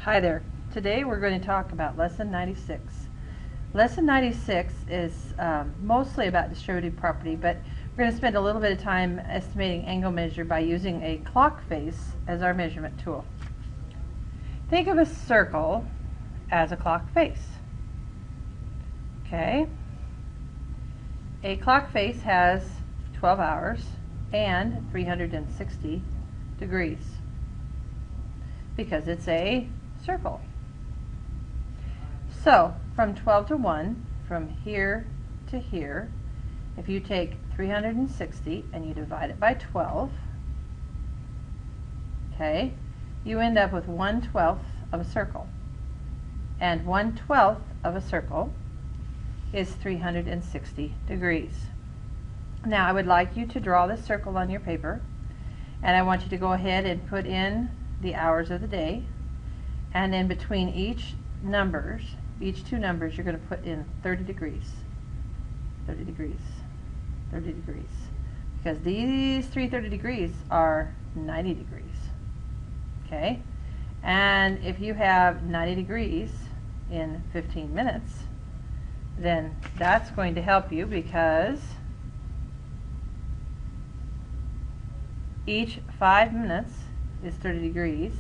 Hi there. Today we're going to talk about Lesson 96. Lesson 96 is mostly about distributive property, but we're going to spend a little bit of time estimating angle measure by using a clock face as our measurement tool. Think of a circle as a clock face. Okay? A clock face has 12 hours and 360 degrees because it's a circle. So from 12 to 1, from here to here, if you take 360 and you divide it by 12, okay, you end up with 1/12 of a circle. And 1/12 of a circle is 360 degrees. Now I would like you to draw this circle on your paper, and I want you to go ahead and put in the hours of the day, and in between each two numbers, you're going to put in 30 degrees. 30 degrees. 30 degrees. Because these 330 degrees are 90 degrees. Okay? And if you have 90 degrees in 15 minutes, then that's going to help you, because each 5 minutes is 30 degrees.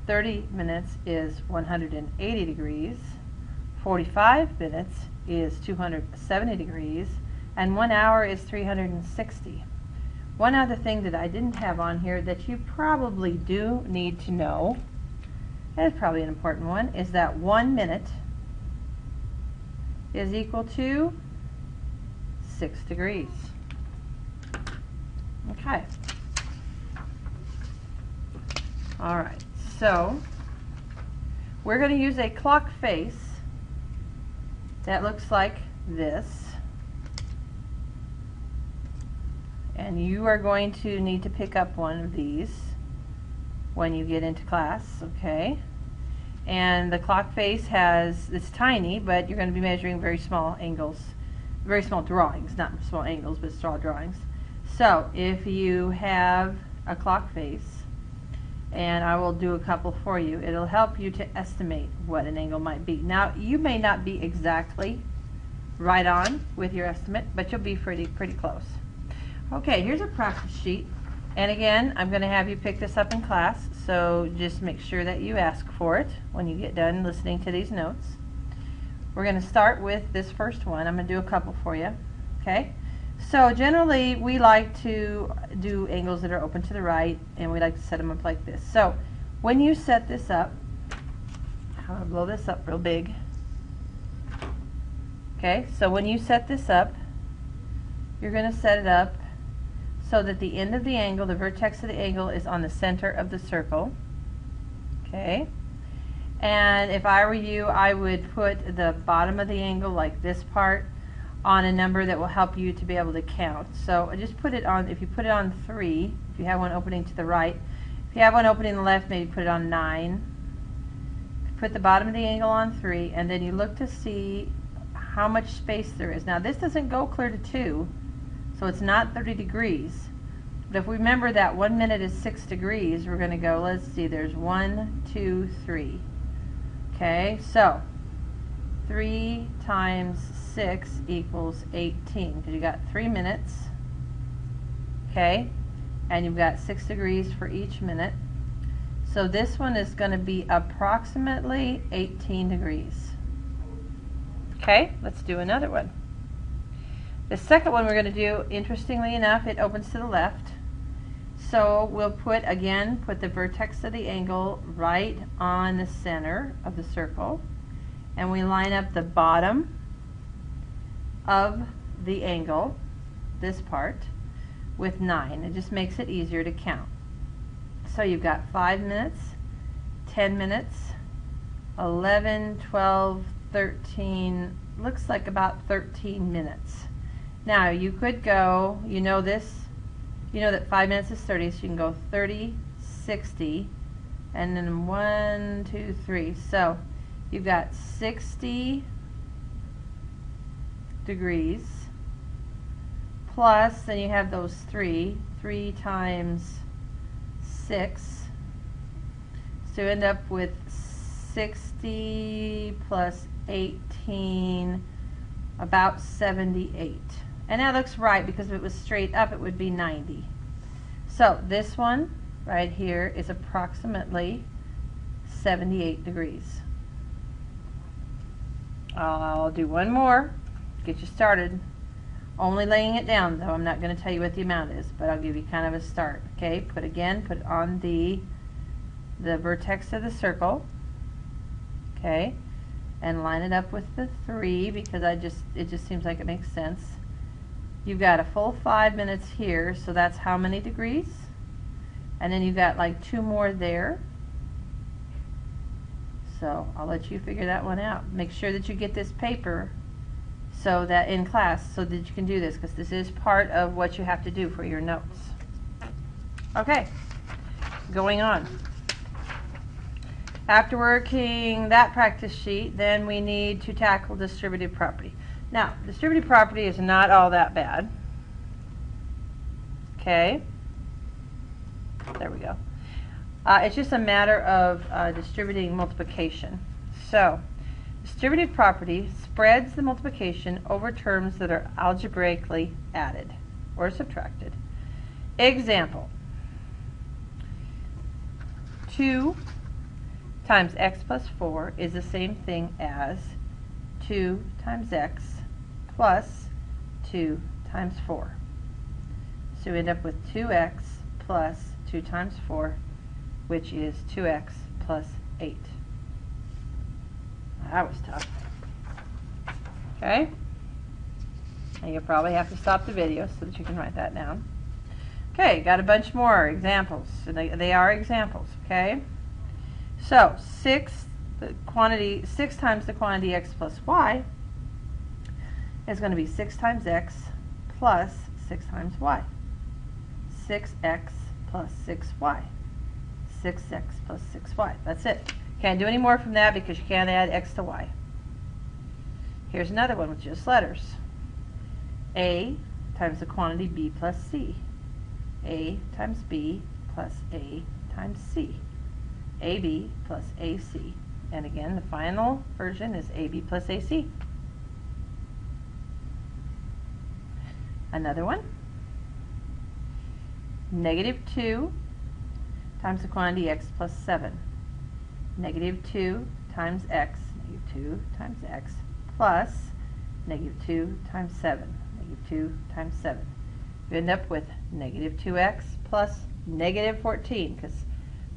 30 minutes is 180 degrees, 45 minutes is 270 degrees, and 1 hour is 360. One other thing that I didn't have on here that you probably do need to know, and it's probably an important one, is that 1 minute is equal to 6 degrees. Okay. All right. So we're going to use a clock face that looks like this, and you are going to need to pick up one of these when you get into class, okay? And the clock face it's tiny, but you're going to be measuring very small angles, very small drawings, not small angles, but small drawings. So if you have a clock face, and I will do a couple for you, it'll help you to estimate what an angle might be. Now, you may not be exactly right on with your estimate, but you'll be pretty close. Okay, here's a practice sheet. And again, I'm going to have you pick this up in class, so just make sure that you ask for it when you get done listening to these notes. We're going to start with this first one. I'm going to do a couple for you. Okay? So generally we like to do angles that are open to the right, and we like to set them up like this. So when you set this up, I'm going to blow this up real big. Okay, so when you set this up, you're going to set it up so that the end of the angle, the vertex of the angle, is on the center of the circle. Okay, and if I were you, I would put the bottom of the angle, like this part, on a number that will help you to be able to count. So just put it on, if you put it on 3, if you have one opening to the right, if you have one opening to the left, maybe put it on 9. Put the bottom of the angle on 3, and then you look to see how much space there is. Now this doesn't go clear to 2, so it's not 30 degrees. But if we remember that 1 minute is 6 degrees, we're going to go, let's see, there's 1, 2, 3. Okay, so 3 times 6 equals 18, because you got 3 minutes, okay, and you've got 6 degrees for each minute. So this one is going to be approximately 18 degrees. Okay, let's do another one. The second one we're going to do, interestingly enough, it opens to the left. So we'll put the vertex of the angle right on the center of the circle, and we line up the bottom of the angle, this part, with 9. It just makes it easier to count. So you've got 5 minutes, 10 minutes, 11, 12, 13, looks like about 13 minutes. Now you could go, you know that 5 minutes is 30, so you can go 30, 60, and then 1, 2, 3. So you've got 60 degrees, plus then you have those 3 times 6, so you end up with 60 plus 18, about 78. And that looks right, because if it was straight up, it would be 90. So this one right here is approximately 78 degrees. I'll do one more, get you started. Only laying it down, though. I'm not going to tell you what the amount is, but I'll give you kind of a start. Okay, put it on the vertex of the circle. Okay, and line it up with the 3, because it just seems like it makes sense. You've got a full 5 minutes here, so that's how many degrees? And then you've got like 2 more there. So I'll let you figure that one out. Make sure that you get this paper so that in class, so that you can do this, because this is part of what you have to do for your notes. Okay, going on. After working that practice sheet, then we need to tackle distributive property. Now, distributive property is not all that bad. Okay, there we go. It's just a matter of distributing multiplication. So, distributive property spreads the multiplication over terms that are algebraically added or subtracted. Example: 2 times x plus 4 is the same thing as 2 times x plus 2 times 4. So we end up with 2x plus 2 times 4, which is 2x plus 8. That was tough. Okay? And you'll probably have to stop the video so that you can write that down. Okay, got a bunch more examples. And they are examples, okay? So, 6 times the quantity x plus y is going to be 6 times x plus 6 times y. 6x plus 6y. 6x plus 6y. That's it. Can't do any more from that because you can't add x to y. Here's another one with just letters. A times the quantity b plus c. A times b plus a times c. AB plus AC. And again, the final version is AB plus AC. Another one. Negative 2 times the quantity x plus 7. Negative 2 times x, negative 2 times x, plus negative 2 times 7. Negative 2 times 7. You end up with negative 2x plus negative 14,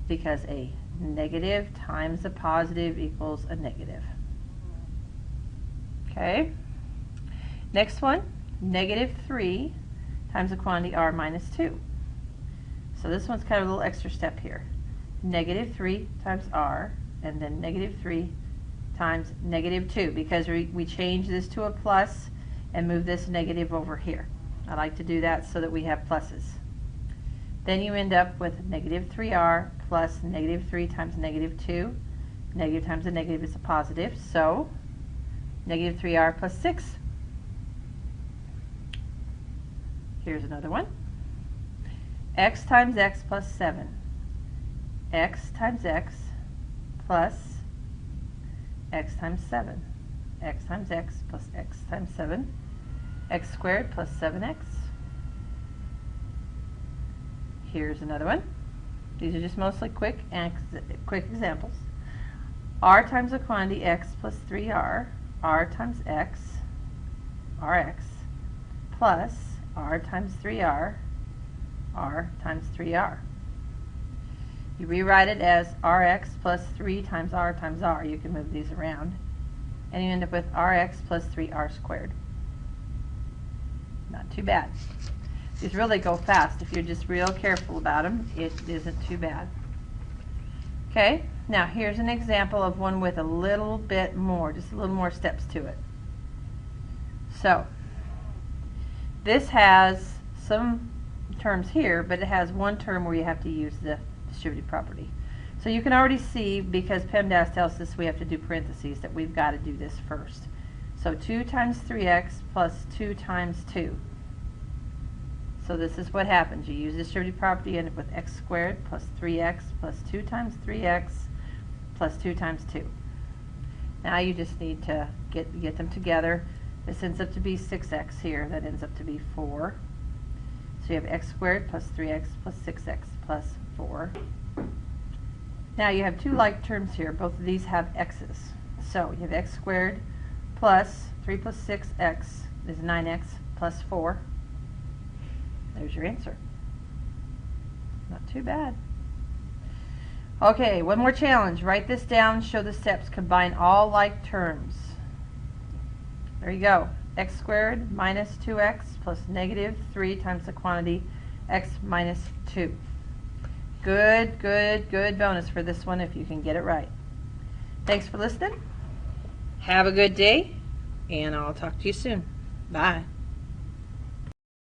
because a negative times a positive equals a negative. Okay? Next one, negative 3 times the quantity r minus 2. So this one's kind of a little extra step here. Negative 3 times r, and then negative 3 times negative 2, because we change this to a plus and move this negative over here. I like to do that so that we have pluses. Then you end up with negative 3r plus negative 3 times negative 2. Negative times a negative is a positive, so negative 3r plus 6. Here's another one. X times x plus 7. X times x plus x times 7. X times x plus x times 7. X squared plus 7x. Here's another one. These are just mostly quick examples. R times the quantity x plus 3r. R times x, rx, plus r times 3r, r times 3r. You rewrite it as rx plus 3 times r. You can move these around. And you end up with rx plus 3r squared. Not too bad. These really go fast. If you're just real careful about them, it isn't too bad. Okay, now here's an example of one with a little bit more, just a little more steps to it. So, this has some terms here, but it has one term where you have to use the distributive property. So you can already see, because PEMDAS tells us we have to do parentheses, that we've got to do this first. So 2 times 3x plus 2 times 2. So this is what happens. You use distributive property, you end up with x squared plus 3x plus 2 times 3x plus 2 times 2. Now you just need to get them together. This ends up to be 6x here. That ends up to be 4. So you have x squared plus 3x plus 6x plus 4. Now you have two like terms here. Both of these have x's. So you have x squared plus 3 plus 6x is 9x plus 4. There's your answer. Not too bad. Okay, one more challenge. Write this down, show the steps, combine all like terms. There you go. X squared minus 2x plus negative 3 times the quantity x minus 2. Good bonus for this one if you can get it right. Thanks for listening. Have a good day, and I'll talk to you soon. Bye.